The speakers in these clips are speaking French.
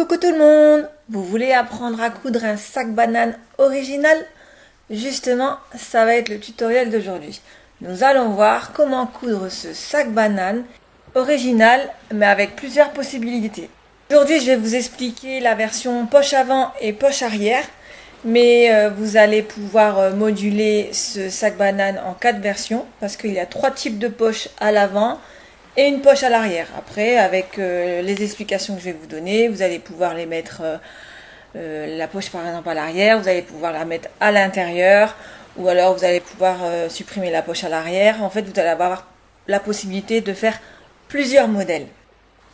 Coucou tout le monde! Vous voulez apprendre à coudre un sac banane original? Justement, ça va être le tutoriel d'aujourd'hui. Nous allons voir comment coudre ce sac banane original, mais avec plusieurs possibilités. Aujourd'hui, je vais vous expliquer la version poche avant et poche arrière, mais vous allez pouvoir moduler ce sac banane en 4 versions, parce qu'il y a 3 types de poches à l'avant, et une poche à l'arrière. Après, avec les explications que je vais vous donner, vous allez pouvoir les mettre, la poche par exemple à l'arrière, vous allez pouvoir la mettre à l'intérieur, ou alors vous allez pouvoir supprimer la poche à l'arrière. En fait, vous allez avoir la possibilité de faire plusieurs modèles.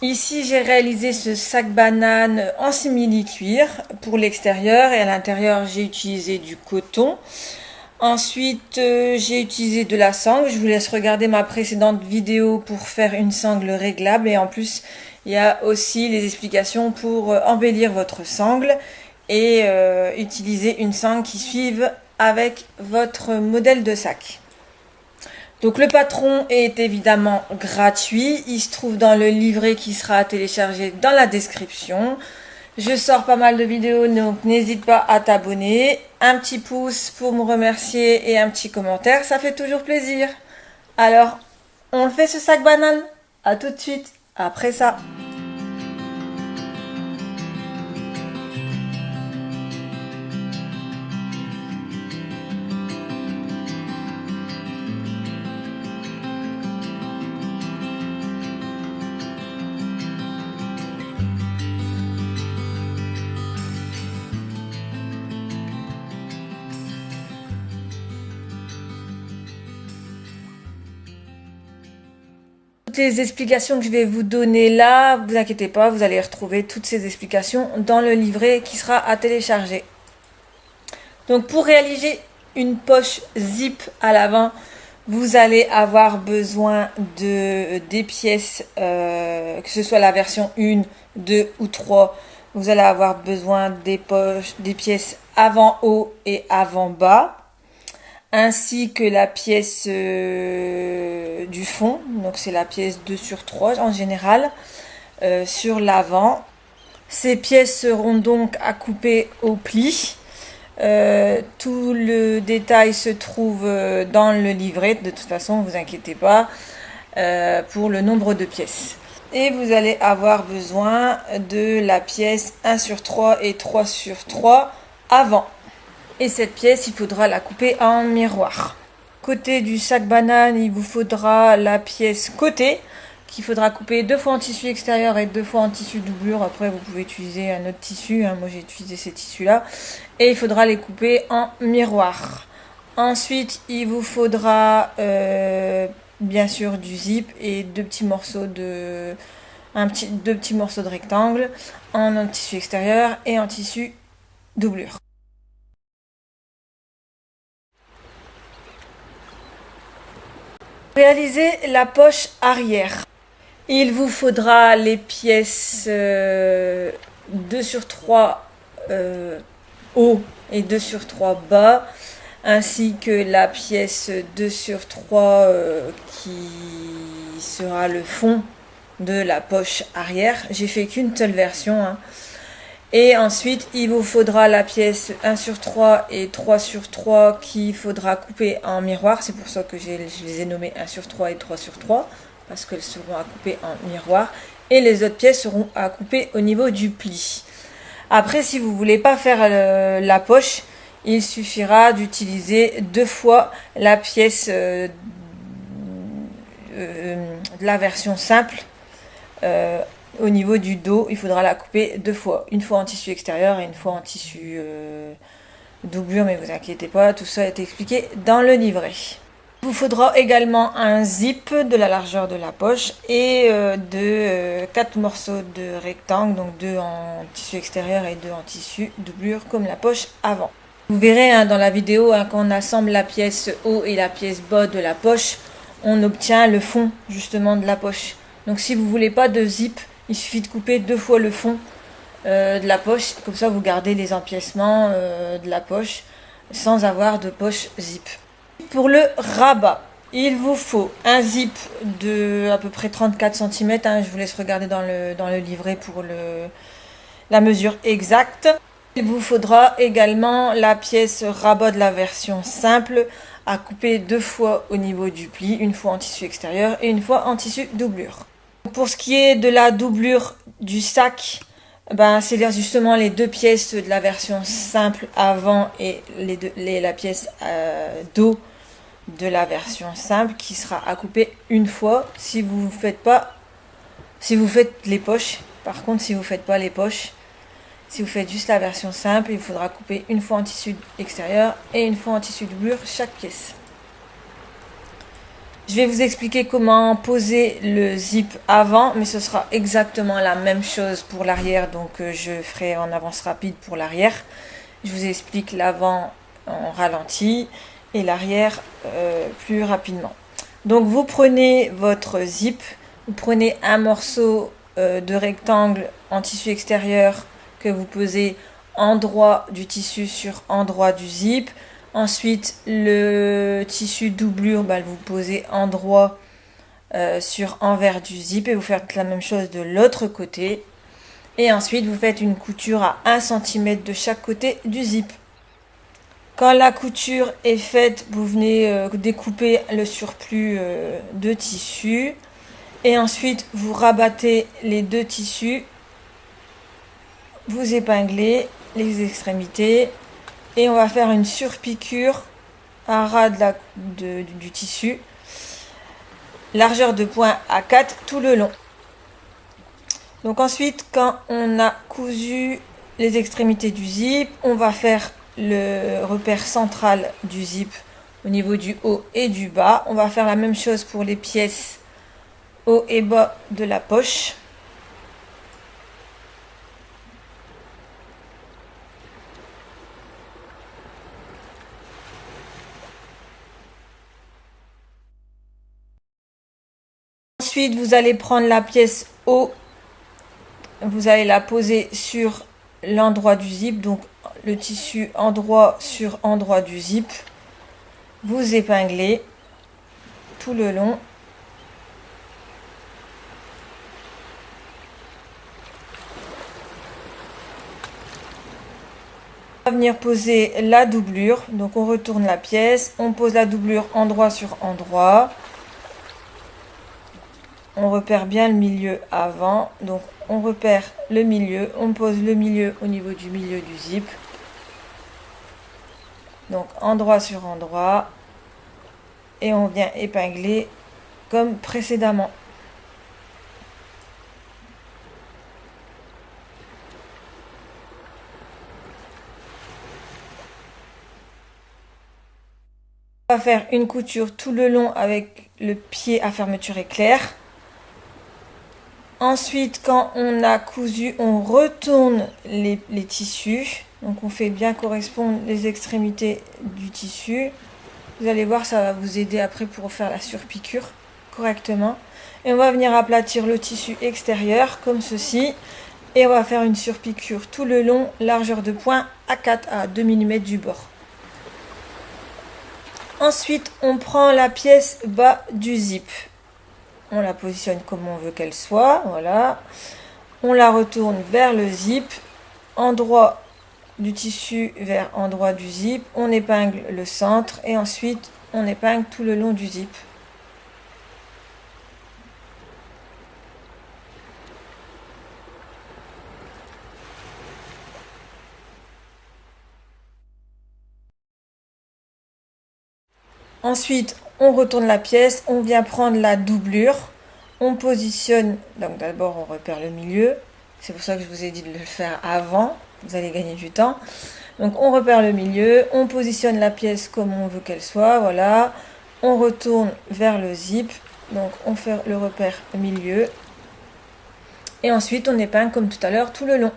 Ici, j'ai réalisé ce sac banane en simili-cuir pour l'extérieur, et à l'intérieur, j'ai utilisé du coton. Ensuite, j'ai utilisé de la sangle. Je vous laisse regarder ma précédente vidéo pour faire une sangle réglable. Et en plus, il y a aussi les explications pour embellir votre sangle et utiliser une sangle qui suive avec votre modèle de sac. Donc le patron est évidemment gratuit. Il se trouve dans le livret qui sera téléchargé dans la description. Je sors pas mal de vidéos, donc n'hésite pas à t'abonner. Un petit pouce pour me remercier et un petit commentaire, ça fait toujours plaisir. Alors, on le fait ce sac banane? À tout de suite, après ça. Les explications que je vais vous donner là, vous inquiétez pas, vous allez retrouver toutes ces explications dans le livret qui sera à télécharger. Donc pour réaliser une poche zip à l'avant, vous allez avoir besoin de des pièces, que ce soit la version 1, 2 ou 3. Vous allez avoir besoin des pièces avant haut et avant bas, ainsi que la pièce du fond, donc c'est la pièce 2 sur 3 en général, sur l'avant. Ces pièces seront donc à couper au pli. Tout le détail se trouve dans le livret, de toute façon, ne vous inquiétez pas pour le nombre de pièces. Et vous allez avoir besoin de la pièce 1 sur 3 et 3 sur 3 avant. Et cette pièce, il faudra la couper en miroir. Côté du sac banane, il vous faudra la pièce côté, qu'il faudra couper 2 fois en tissu extérieur et 2 fois en tissu doublure. Après, vous pouvez utiliser un autre tissu, hein. Moi j'ai utilisé ces tissus-là. Et il faudra les couper en miroir. Ensuite, il vous faudra bien sûr du zip et 2 petits morceaux de rectangle en tissu extérieur et en tissu doublure. Réaliser la poche arrière. Il vous faudra les pièces 2 sur 3 haut et 2 sur 3 bas, ainsi que la pièce 2 sur 3 qui sera le fond de la poche arrière. J'ai fait qu'une seule version, hein. Et ensuite, il vous faudra la pièce 1 sur 3 et 3 sur 3 qu'il faudra couper en miroir. C'est pour ça que je les ai nommés 1 sur 3 et 3 sur 3, parce qu'elles seront à couper en miroir. Et les autres pièces seront à couper au niveau du pli. Après, si vous ne voulez pas faire la poche, il suffira d'utiliser 2 fois la pièce de la version simple. Au niveau du dos, il faudra la couper 2 fois. Une fois en tissu extérieur et une fois en tissu doublure, mais vous inquiétez pas, tout ça est expliqué dans le livret. Il vous faudra également un zip de la largeur de la poche et 4 morceaux de rectangle, donc 2 en tissu extérieur et 2 en tissu doublure comme la poche avant. Vous verrez hein, dans la vidéo, hein, quand on assemble la pièce haut et la pièce bas de la poche, on obtient le fond justement de la poche. Donc si vous voulez pas de zip, il suffit de couper 2 fois le fond de la poche, comme ça vous gardez les empiècements de la poche sans avoir de poche zip. Pour le rabat, il vous faut un zip de à peu près 34 cm, hein, je vous laisse regarder dans le livret pour la mesure exacte. Il vous faudra également la pièce rabat de la version simple à couper 2 fois au niveau du pli, une fois en tissu extérieur et une fois en tissu doublure. Pour ce qui est de la doublure du sac, c'est justement les 2 pièces de la version simple avant et la pièce dos de la version simple qui sera à couper une fois si vous faites les poches. Par contre, si vous faites pas les poches, si vous faites juste la version simple, il faudra couper une fois en tissu extérieur et une fois en tissu doublure chaque pièce. Je vais vous expliquer comment poser le zip avant, mais ce sera exactement la même chose pour l'arrière, donc je ferai en avance rapide pour l'arrière. Je vous explique l'avant en ralenti et l'arrière plus rapidement. Donc vous prenez votre zip, vous prenez un morceau de rectangle en tissu extérieur que vous posez endroit du tissu sur endroit du zip. Ensuite, le tissu doublure, vous posez endroit sur envers du zip et vous faites la même chose de l'autre côté. Et ensuite, vous faites une couture à 1 cm de chaque côté du zip. Quand la couture est faite, vous venez découper le surplus de tissu. Et ensuite, vous rabattez les 2 tissus. Vous épinglez les extrémités. Et on va faire une surpiqûre à ras du tissu. Largeur de point à 4 tout le long. Donc ensuite, quand on a cousu les extrémités du zip, on va faire le repère central du zip au niveau du haut et du bas. On va faire la même chose pour les pièces haut et bas de la poche. Ensuite, vous allez prendre la pièce haut, vous allez la poser sur l'endroit du zip, donc le tissu endroit sur endroit du zip. Vous épinglez tout le long. On va venir poser la doublure, donc on retourne la pièce, on pose la doublure endroit sur endroit. On repère bien le milieu avant, donc on repère le milieu, on pose le milieu au niveau du milieu du zip. Donc endroit sur endroit, et on vient épingler comme précédemment. On va faire une couture tout le long avec le pied à fermeture éclair. Ensuite, quand on a cousu, on retourne les tissus. Donc on fait bien correspondre les extrémités du tissu. Vous allez voir, ça va vous aider après pour faire la surpiqûre correctement. Et on va venir aplatir le tissu extérieur comme ceci. Et on va faire une surpiqûre tout le long, largeur de point à 4 à 2 mm du bord. Ensuite, on prend la pièce bas du zip. On la positionne comme on veut qu'elle soit, voilà. On la retourne vers le zip, endroit du tissu vers endroit du zip. On épingle le centre et ensuite on épingle tout le long du zip. Ensuite, on retourne la pièce, on vient prendre la doublure, on positionne, donc d'abord on repère le milieu, c'est pour ça que je vous ai dit de le faire avant, vous allez gagner du temps. Donc on repère le milieu, on positionne la pièce comme on veut qu'elle soit, voilà, on retourne vers le zip, donc on fait le repère milieu, et ensuite on épingle comme tout à l'heure tout le long.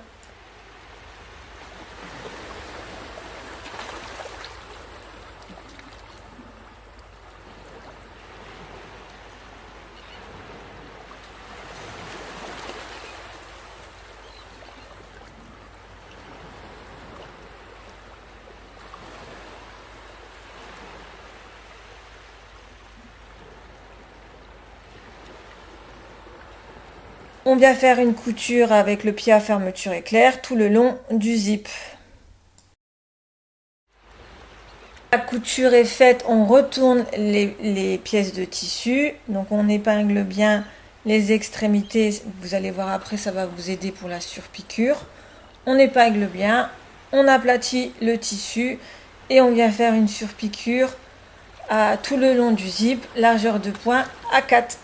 On vient faire une couture avec le pied à fermeture éclair tout le long du zip. La couture est faite, on retourne les pièces de tissu, donc on épingle bien les extrémités, vous allez voir après, ça va vous aider pour la surpiqûre. On épingle bien, on aplatit le tissu et on vient faire une surpiqûre à tout le long du zip, largeur de point à 4.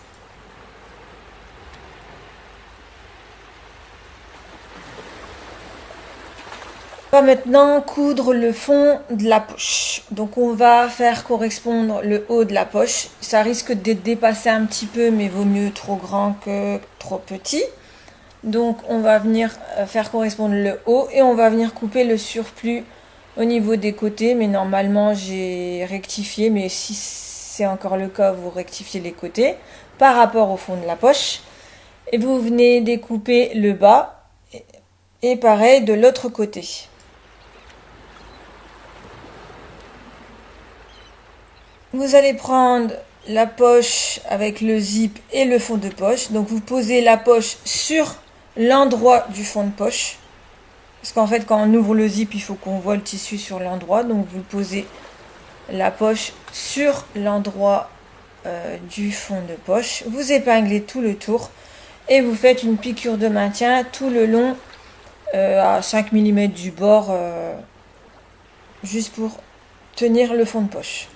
On va maintenant coudre le fond de la poche. Donc on va faire correspondre le haut de la poche. Ça risque d'être dépassé un petit peu, mais vaut mieux trop grand que trop petit. Donc on va venir faire correspondre le haut et on va venir couper le surplus au niveau des côtés. Mais normalement j'ai rectifié, mais si c'est encore le cas, vous rectifiez les côtés par rapport au fond de la poche. Et vous venez découper le bas et pareil de l'autre côté. Vous allez prendre la poche avec le zip et le fond de poche. Donc vous posez la poche sur l'endroit du fond de poche. Parce qu'en fait quand on ouvre le zip, il faut qu'on voit le tissu sur l'endroit. Donc vous posez la poche sur l'endroit du fond de poche. Vous épinglez tout le tour et vous faites une piqûre de maintien tout le long à 5 mm du bord, juste pour tenir le fond de poche.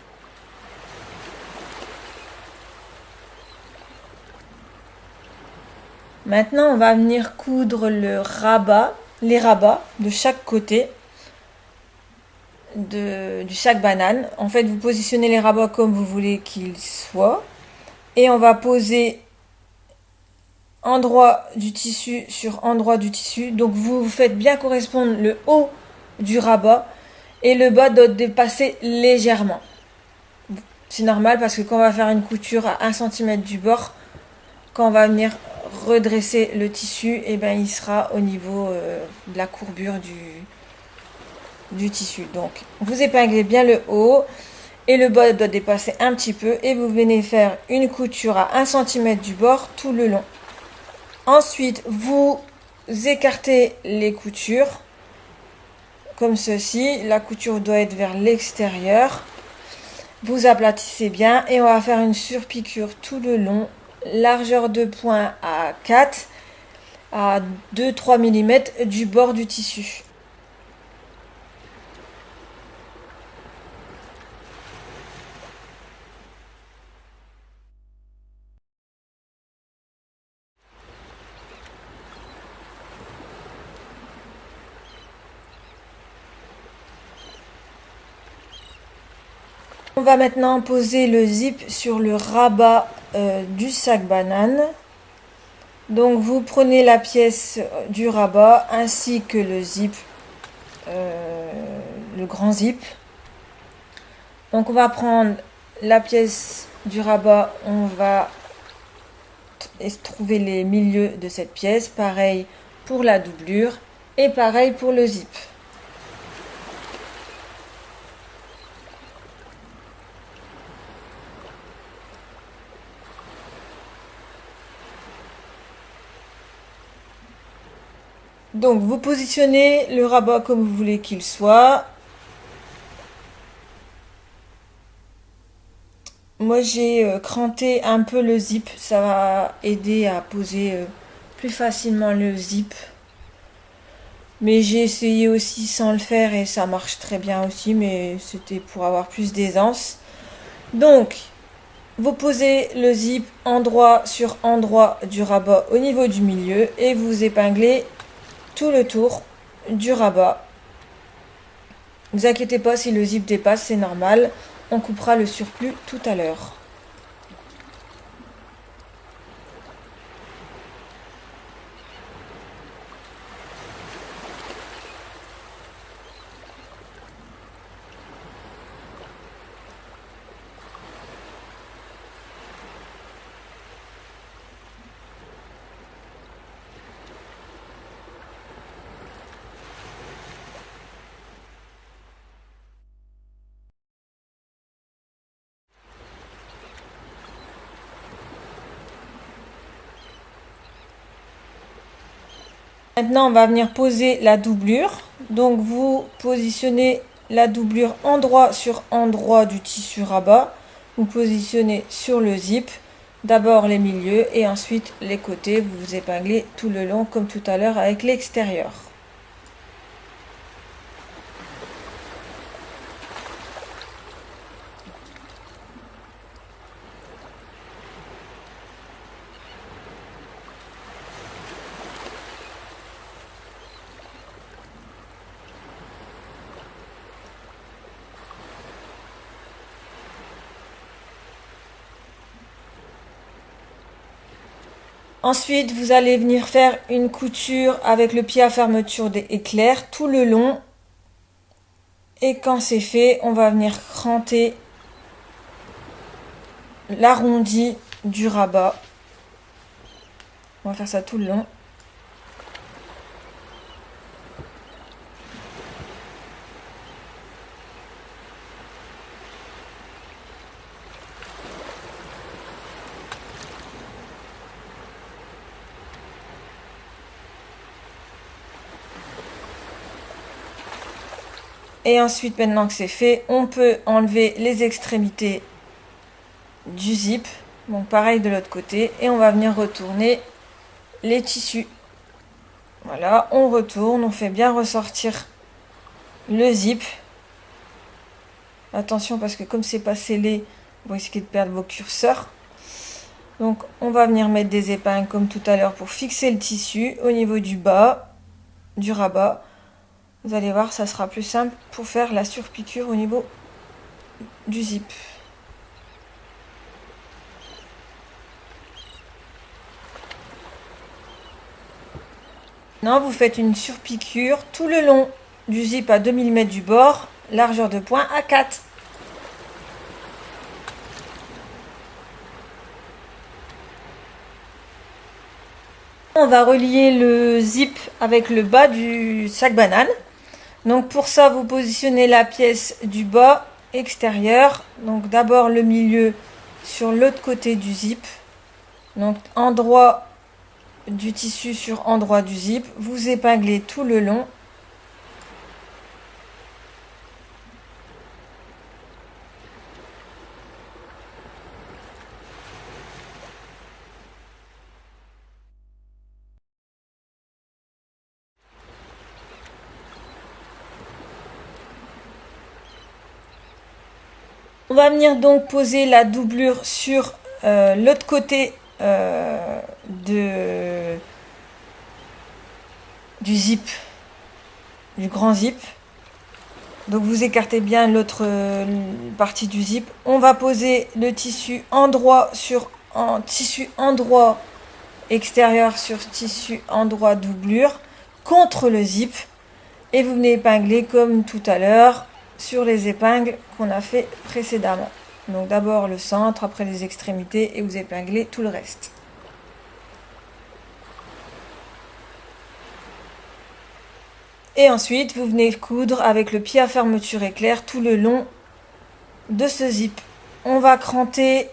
Maintenant, on va venir coudre les rabats de chaque côté du sac banane. En fait, vous positionnez les rabats comme vous voulez qu'ils soient. Et on va poser endroit du tissu sur endroit du tissu. Donc, vous faites bien correspondre le haut du rabat et le bas doit dépasser légèrement. C'est normal parce que quand on va faire une couture à 1 cm du bord, quand on va venir redresser le tissu, et ben il sera au niveau de la courbure du tissu. Donc vous épinglez bien le haut et le bas doit dépasser un petit peu et vous venez faire une couture à 1 cm du bord tout le long. Ensuite vous écartez les coutures comme ceci. La couture doit être vers l'extérieur. Vous aplatissez bien et on va faire une surpiqûre tout le long, largeur de point à 4 à 2-3 mm du bord du tissu. On va maintenant poser le zip sur le rabat du sac banane. Donc vous prenez la pièce du rabat ainsi que le zip, le grand zip. Donc on va prendre la pièce du rabat, on va trouver les milieux de cette pièce, pareil pour la doublure et pareil pour le zip. Donc vous positionnez le rabat comme vous voulez qu'il soit. Moi j'ai cranté un peu le zip, ça va aider à poser plus facilement le zip. Mais j'ai essayé aussi sans le faire et ça marche très bien aussi, mais c'était pour avoir plus d'aisance. Donc vous posez le zip endroit sur endroit du rabat au niveau du milieu et vous épinglez tout le tour du rabat. Ne vous inquiétez pas si le zip dépasse, c'est normal. On coupera le surplus tout à l'heure. Maintenant, on va venir poser la doublure. Donc, vous positionnez la doublure endroit sur endroit du tissu rabat. Vous positionnez sur le zip. D'abord les milieux et ensuite les côtés. Vous vous épinglez tout le long comme tout à l'heure avec l'extérieur. Ensuite, vous allez venir faire une couture avec le pied à fermeture éclair tout le long. Et quand c'est fait, on va venir cranter l'arrondi du rabat. On va faire ça tout le long. Et ensuite, maintenant que c'est fait, on peut enlever les extrémités du zip. Donc pareil de l'autre côté. Et on va venir retourner les tissus. Voilà, on retourne, on fait bien ressortir le zip. Attention parce que comme c'est pas scellé, vous risquez de perdre vos curseurs. Donc on va venir mettre des épingles comme tout à l'heure pour fixer le tissu au niveau du bas, du rabat. Vous allez voir, ça sera plus simple pour faire la surpiqûre au niveau du zip. Maintenant, vous faites une surpiqûre tout le long du zip à 2 mm du bord, largeur de point à 4. On va relier le zip avec le bas du sac banane. Donc pour ça, vous positionnez la pièce du bas extérieur. Donc d'abord le milieu sur l'autre côté du zip. Donc endroit du tissu sur endroit du zip. Vous épinglez tout le long. On va venir donc poser la doublure sur l'autre côté du zip, du grand zip. Donc vous écartez bien l'autre partie du zip. On va poser le tissu endroit sur tissu endroit extérieur sur tissu endroit doublure contre le zip. Et vous venez épingler comme tout à l'heure sur les épingles qu'on a fait précédemment. Donc d'abord le centre, après les extrémités et vous épinglez tout le reste. Et ensuite vous venez coudre avec le pied à fermeture éclair tout le long de ce zip. On va cranter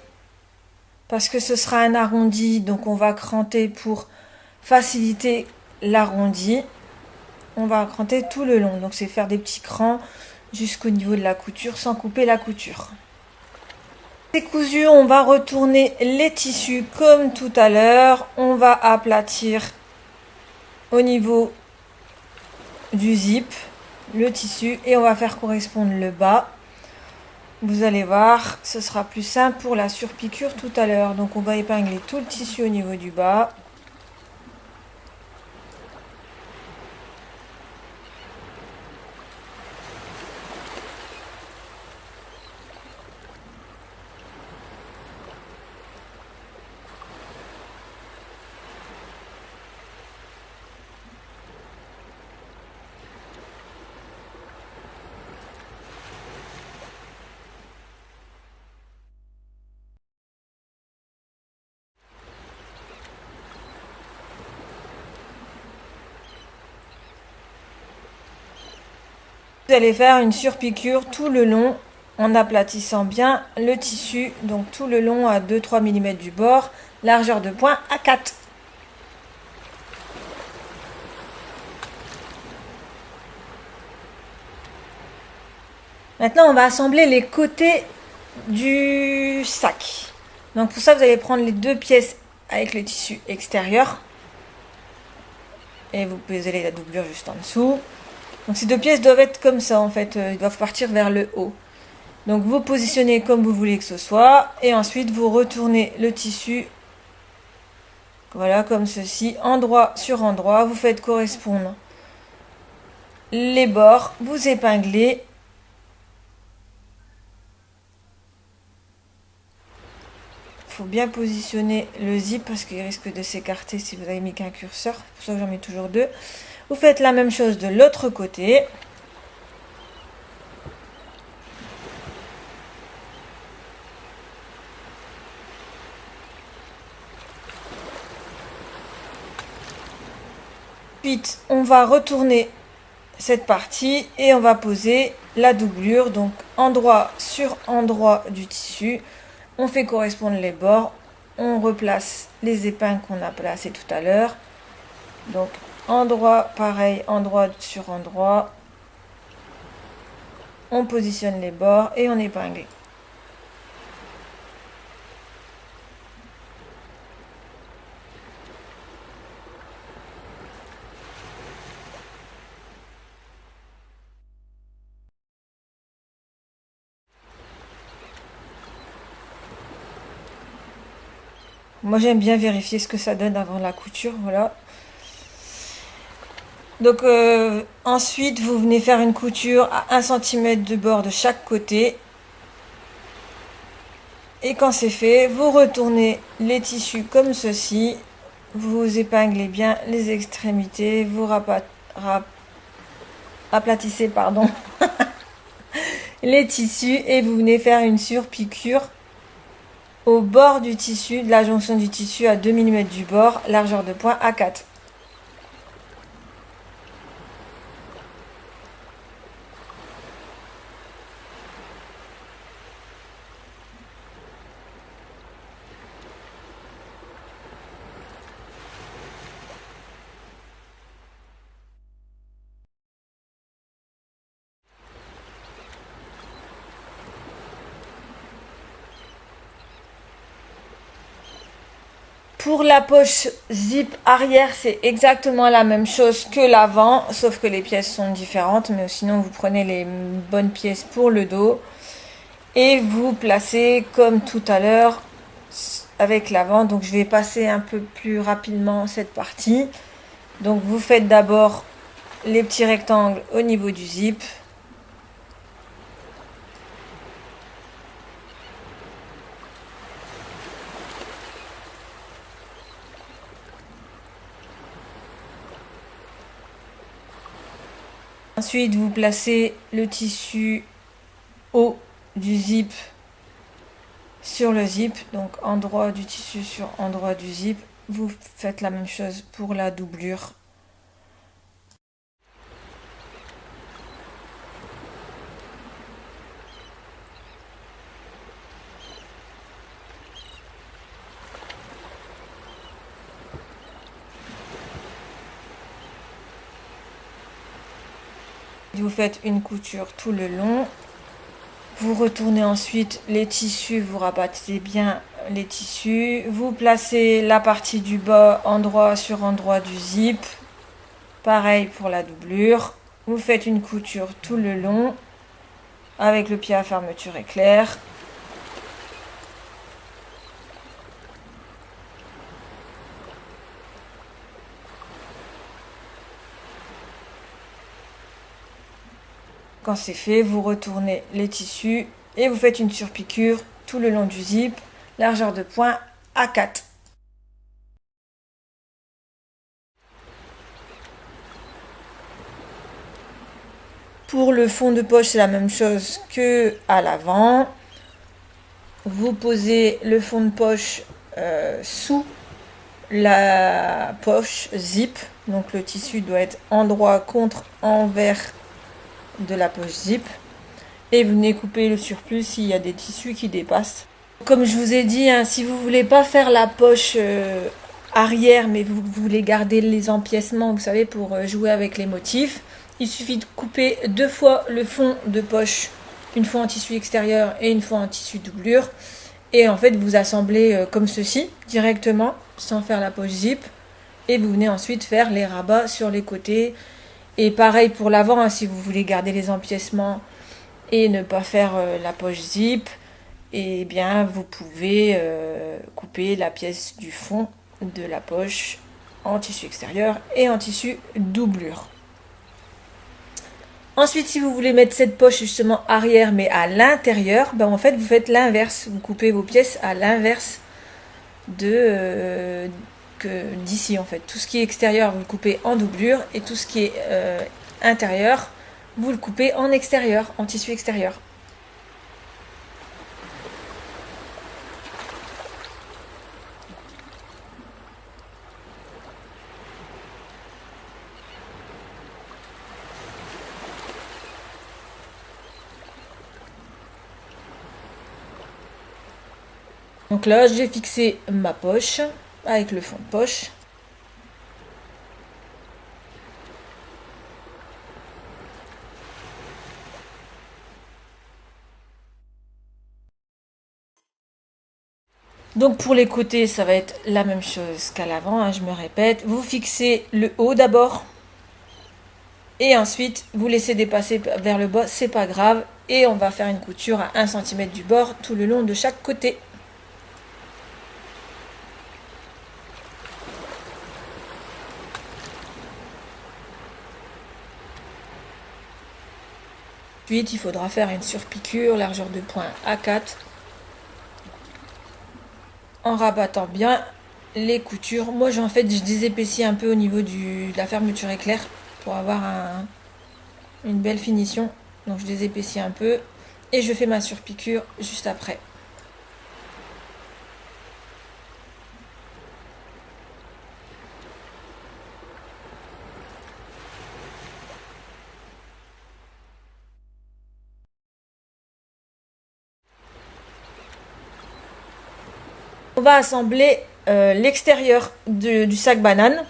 parce que ce sera un arrondi, donc on va cranter pour faciliter l'arrondi. On va cranter tout le long, donc c'est faire des petits crans jusqu'au niveau de la couture sans couper la couture. C'est cousu, on va retourner les tissus comme tout à l'heure. On va aplatir au niveau du zip le tissu et on va faire correspondre le bas. Vous allez voir, ce sera plus simple pour la surpiqûre tout à l'heure. Donc on va épingler tout le tissu au niveau du bas. Vous allez faire une surpiqûre tout le long en aplatissant bien le tissu, donc tout le long à 2-3 mm du bord, largeur de point à 4. Maintenant, on va assembler les côtés du sac. Donc pour ça, vous allez prendre les deux pièces avec le tissu extérieur. Et vous posez la doublure juste en dessous. Donc ces deux pièces doivent être comme ça en fait, ils doivent partir vers le haut. Donc vous positionnez comme vous voulez que ce soit. Et ensuite vous retournez le tissu. Voilà, comme ceci, endroit sur endroit. Vous faites correspondre les bords, vous épinglez. Il faut bien positionner le zip parce qu'il risque de s'écarter si vous avez mis qu'un curseur. C'est pour ça que j'en mets toujours deux. Vous faites la même chose de l'autre côté. Ensuite, on va retourner cette partie et on va poser la doublure, donc endroit sur endroit du tissu. On fait correspondre les bords, on replace les épingles qu'on a placées tout à l'heure. Donc endroit pareil, endroit sur endroit. On positionne les bords et on épingle. Moi j'aime bien vérifier ce que ça donne avant la couture, voilà. Donc ensuite vous venez faire une couture à 1 cm de bord de chaque côté. Et quand c'est fait, vous retournez les tissus comme ceci. Vous épinglez bien les extrémités, vous aplatissez pardon, les tissus et vous venez faire une surpiqûre au bord du tissu, de la jonction du tissu à 2 mm du bord, largeur de point A4. Pour la poche zip arrière, c'est exactement la même chose que l'avant, sauf que les pièces sont différentes, mais sinon vous prenez les bonnes pièces pour le dos et vous placez comme tout à l'heure avec l'avant. Donc je vais passer un peu plus rapidement cette partie. Donc vous faites d'abord les petits rectangles au niveau du zip. Ensuite, vous placez le tissu haut du zip sur le zip, donc endroit du tissu sur endroit du zip. Vous faites la même chose pour la doublure. Vous faites une couture tout le long. Vous retournez ensuite les tissus, vous rabattez bien les tissus. Vous placez la partie du bas endroit sur endroit du zip. Pareil pour la doublure. Vous faites une couture tout le long avec le pied à fermeture éclair. Quand c'est fait, vous retournez les tissus et vous faites une surpiqûre tout le long du zip, largeur de point A4. Pour le fond de poche, c'est la même chose que à l'avant. Vous posez le fond de poche sous la poche zip. Donc le tissu doit être endroit contre envers de la poche zip. Et vous venez couper le surplus s'il y a des tissus qui dépassent. Comme je vous ai dit, hein, si vous voulez pas faire la poche arrière, mais vous voulez garder les empiècements, vous savez, pour jouer avec les motifs, il suffit de couper 2 fois le fond de poche une fois en tissu extérieur et une fois en tissu doublure. Et en fait, vous assemblez comme ceci, directement, sans faire la poche zip. Et vous venez ensuite faire les rabats sur les côtés. Et pareil pour l'avant, hein, si vous voulez garder les empiècements et ne pas faire la poche zip, et bien vous pouvez couper la pièce du fond de la poche en tissu extérieur et en tissu doublure. Ensuite, si vous voulez mettre cette poche justement arrière mais à l'intérieur, ben en fait vous faites l'inverse, vous coupez vos pièces à l'inverse d'ici en fait. Tout ce qui est extérieur vous le coupez en doublure et tout ce qui est intérieur vous le coupez en extérieur, en tissu extérieur. Donc là, j'ai fixé ma poche avec le fond de poche. Donc pour les côtés, ça va être la même chose qu'à l'avant, hein, je me répète. Vous fixez le haut d'abord. Et ensuite, vous laissez dépasser vers le bas, c'est pas grave. Et on va faire une couture à 1 cm du bord tout le long de chaque côté. Ensuite, il faudra faire une surpiqûre, largeur de point A4, en rabattant bien les coutures. Moi, en fait, je désépaissis un peu au niveau de la fermeture éclair pour avoir une belle finition. Donc, je désépaissis un peu et je fais ma surpiqûre juste après. On va assembler l'extérieur du sac banane.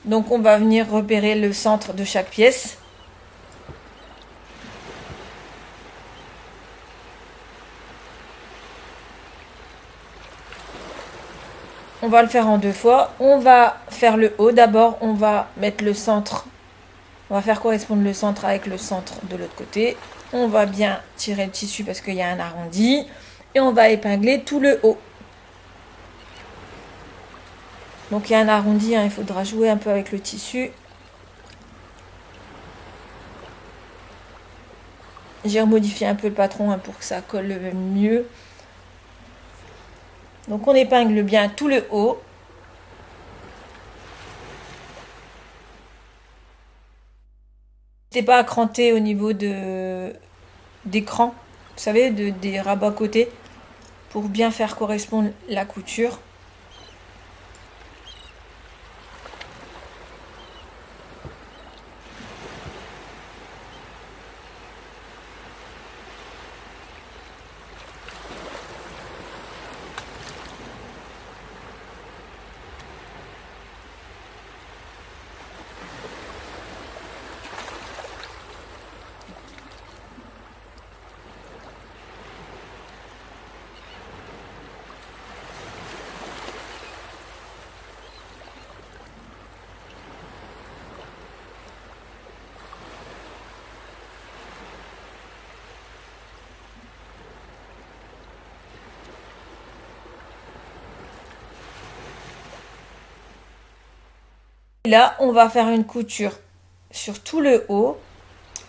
Donc on va venir repérer le centre de chaque pièce. On va le faire en 2 fois. On va faire le haut d'abord. On va mettre le centre. On va faire correspondre le centre avec le centre de l'autre côté. On va bien tirer le tissu parce qu'il y a un arrondi. Et on va épingler tout le haut. Donc il y a un arrondi, hein, il faudra jouer un peu avec le tissu. J'ai remodifié un peu le patron, hein, pour que ça colle mieux. Donc on épingle bien tout le haut. N'hésitez pas à cranter au niveau des crans, vous savez, des rabats côtés, pour bien faire correspondre la couture. Là, on va faire une couture sur tout le haut,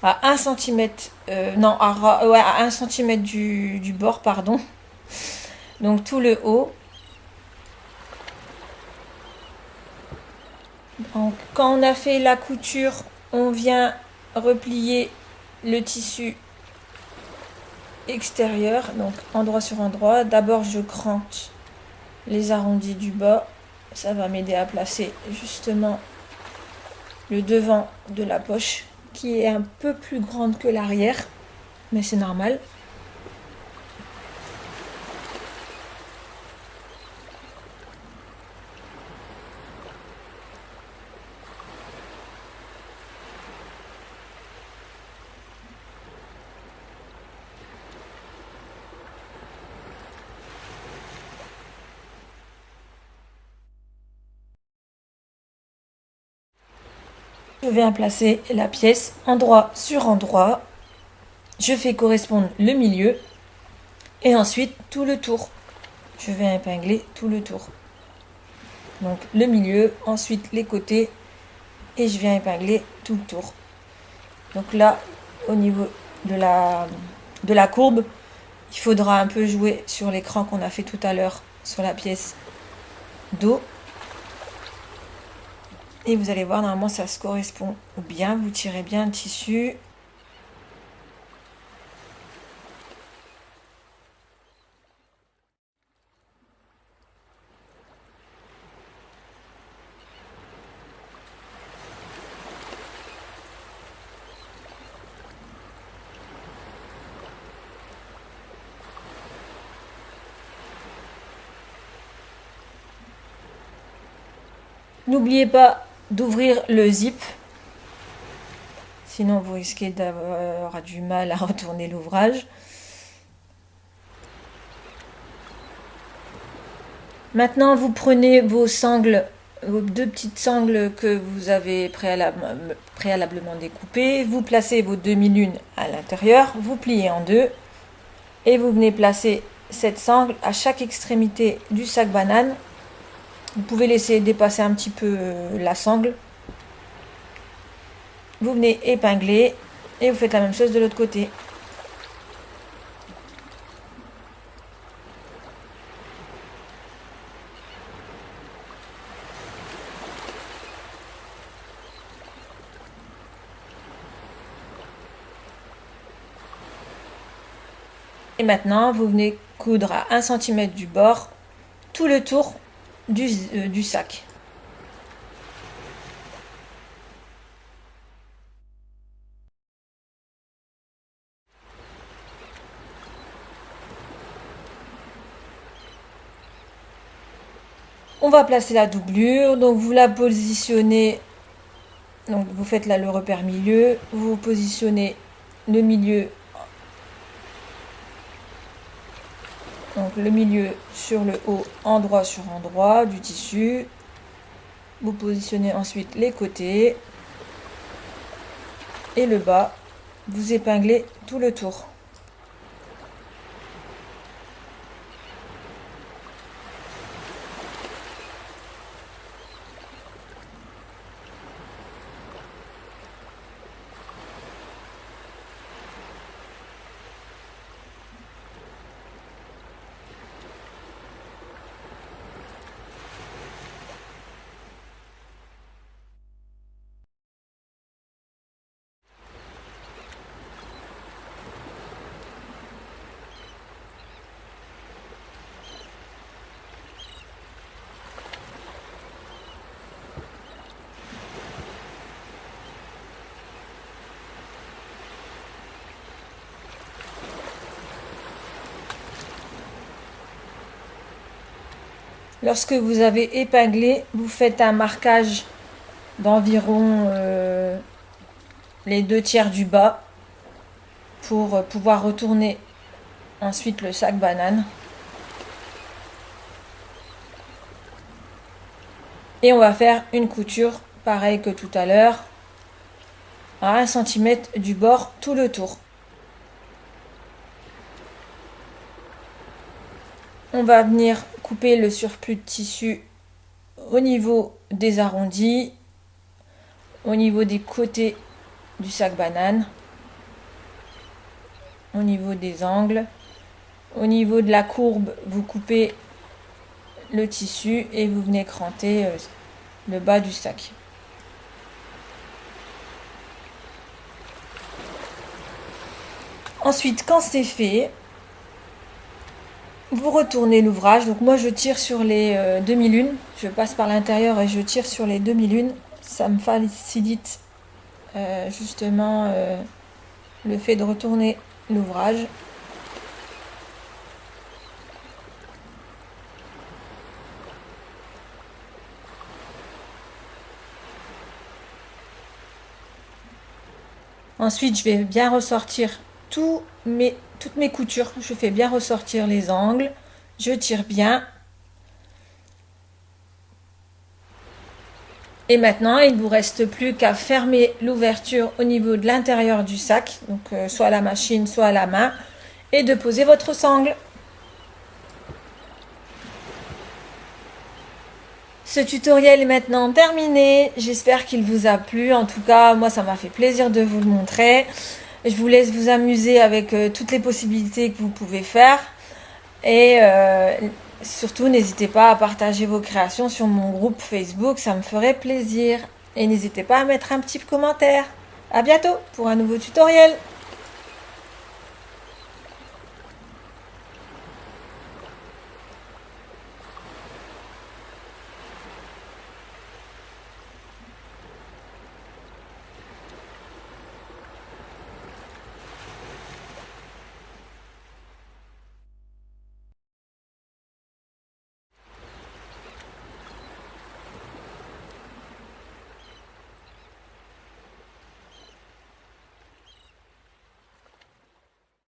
à 1 cm, non, à 1 cm du bord, pardon. Donc tout le haut. Donc, quand on a fait la couture, on vient replier le tissu extérieur, donc endroit sur endroit. D'abord, je crante les arrondis du bas. Ça va m'aider à placer justement le devant de la poche, qui est un peu plus grande que l'arrière, mais c'est normal. Je viens placer la pièce endroit sur endroit. Je fais correspondre le milieu et ensuite tout le tour. Je vais épingler tout le tour. Donc le milieu, ensuite les côtés et je viens épingler tout le tour. Donc là, au niveau de la courbe, il faudra un peu jouer sur l'écran qu'on a fait tout à l'heure sur la pièce dos. Et vous allez voir, normalement ça se correspond bien. Vous tirez bien le tissu. N'oubliez pas d'ouvrir le zip, sinon vous risquez d'avoir du mal à retourner l'ouvrage. Maintenant, vous prenez vos sangles, vos deux petites sangles que vous avez préalablement découpées, vous placez vos demi-lunes à l'intérieur, vous pliez en deux et vous venez placer cette sangle à chaque extrémité du sac banane. Vous pouvez laisser dépasser un petit peu la sangle. Vous venez épingler et vous faites la même chose de l'autre côté. Et maintenant, vous venez coudre à 1 cm du bord tout le tour du sac. On va placer la doublure, donc vous la positionnez, donc vous faites là le repère milieu, vous positionnez le milieu, donc le milieu sur le haut, endroit sur endroit du tissu. Vous positionnez ensuite les côtés et le bas. Vous épinglez tout le tour. Lorsque vous avez épinglé, vous faites un marquage d'environ les 2/3 du bas pour pouvoir retourner ensuite le sac banane. Et on va faire une couture pareil que tout à l'heure à 1 cm du bord tout le tour. On va venir couper le surplus de tissu au niveau des arrondis, au niveau des côtés du sac banane, au niveau des angles, au niveau de la courbe, vous coupez le tissu et vous venez cranter le bas du sac. Ensuite, quand c'est fait, vous retournez l'ouvrage. Donc moi je tire sur les demi-lunes, je passe par l'intérieur et je tire sur les demi-lunes. Ça me facilite justement le fait de retourner l'ouvrage. Ensuite je vais bien ressortir toutes mes coutures, je fais bien ressortir les angles, je tire bien Et maintenant, il ne vous reste plus qu'à fermer l'ouverture au niveau de l'intérieur du sac, donc soit à la machine, soit à la main, et de poser votre sangle. Ce tutoriel est maintenant terminé, j'espère qu'il vous a plu, en tout cas moi ça m'a fait plaisir de vous le montrer. Je vous laisse vous amuser avec toutes les possibilités que vous pouvez faire et surtout n'hésitez pas à partager vos créations sur mon groupe Facebook, ça me ferait plaisir. Et n'hésitez pas à mettre un petit commentaire. À bientôt pour un nouveau tutoriel.